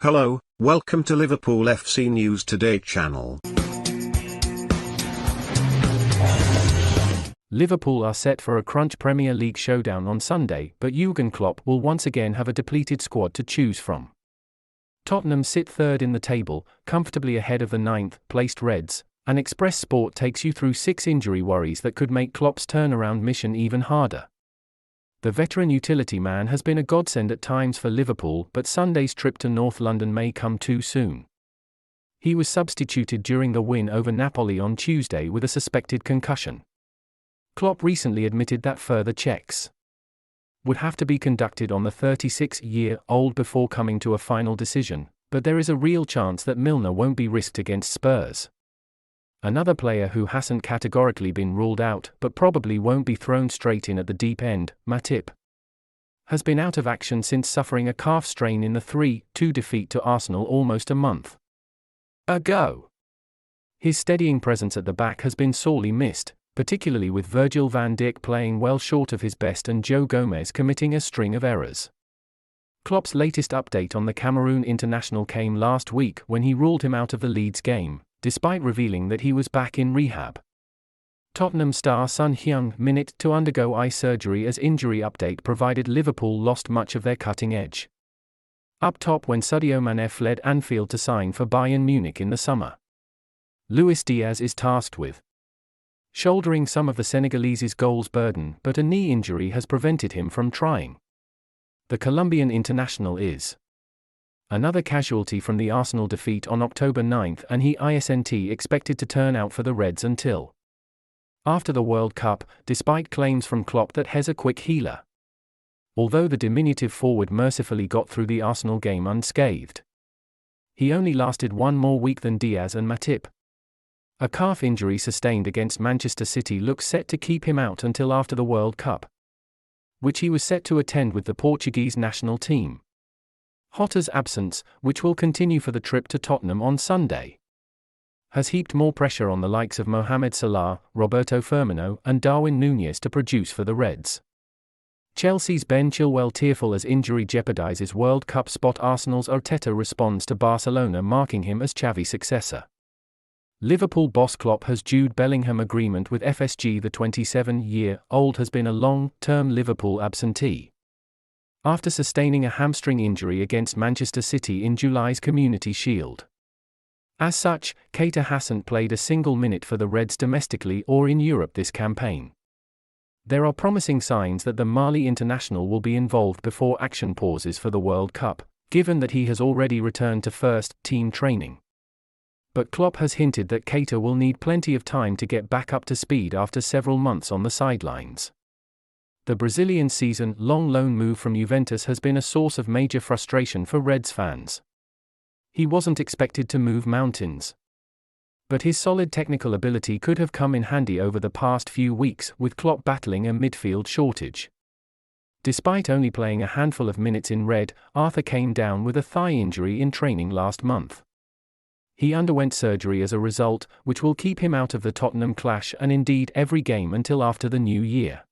Hello, welcome to Liverpool FC News Today channel. Liverpool are set for a crunch Premier League showdown on Sunday, but Jurgen Klopp will once again have a depleted squad to choose from. Tottenham sit third in the table, comfortably ahead of the ninth-placed Reds, and Express Sport takes you through 6 injury worries that could make Klopp's turnaround mission even harder. The veteran utility man has been a godsend at times for Liverpool, but Sunday's trip to North London may come too soon. He was substituted during the win over Napoli on Tuesday with a suspected concussion. Klopp recently admitted that further checks would have to be conducted on the 36-year-old before coming to a final decision, but there is a real chance that Milner won't be risked against Spurs. Another player who hasn't categorically been ruled out but probably won't be thrown straight in at the deep end, Matip, has been out of action since suffering a calf strain in the 3-2 defeat to Arsenal almost a month ago. His steadying presence at the back has been sorely missed, particularly with Virgil van Dijk playing well short of his best and Joe Gomez committing a string of errors. Klopp's latest update on the Cameroon international came last week when he ruled him out of the Leeds game, despite revealing that he was back in rehab. Tottenham star Son Heung-min to undergo eye surgery as injury update provided Liverpool lost much of their cutting edge up top when Sadio Mane fled Anfield to sign for Bayern Munich in the summer. Luis Diaz is tasked with shouldering some of the Senegalese's goals burden, but a knee injury has prevented him from trying. The Colombian international is another casualty from the Arsenal defeat on October 9, and he isn't expected to turn out for the Reds until after the World Cup, despite claims from Klopp that he's a quick healer. Although the diminutive forward mercifully got through the Arsenal game unscathed, he only lasted one more week than Diaz and Matip. A calf injury sustained against Manchester City looks set to keep him out until after the World Cup, which he was set to attend with the Portuguese national team. Jota's absence, which will continue for the trip to Tottenham on Sunday, has heaped more pressure on the likes of Mohamed Salah, Roberto Firmino, and Darwin Núñez to produce for the Reds. Chelsea's Ben Chilwell tearful as injury jeopardizes World Cup spot. Arsenal's Arteta responds to Barcelona marking him as Xavi's successor. Liverpool boss Klopp has Jude Bellingham agreement with FSG. The 27-year-old has been a long-term Liverpool absentee after sustaining a hamstring injury against Manchester City in July's Community Shield. As such, Keita hasn't played a single minute for the Reds domestically or in Europe this campaign. There are promising signs that the Mali international will be involved before action pauses for the World Cup, given that he has already returned to first-team training. But Klopp has hinted that Keita will need plenty of time to get back up to speed after several months on the sidelines. The Brazilian season-long loan move from Juventus has been a source of major frustration for Reds fans. He wasn't expected to move mountains, but his solid technical ability could have come in handy over the past few weeks, with Klopp battling a midfield shortage. Despite only playing a handful of minutes in red, Arthur came down with a thigh injury in training last month. He underwent surgery as a result, which will keep him out of the Tottenham clash and indeed every game until after the new year.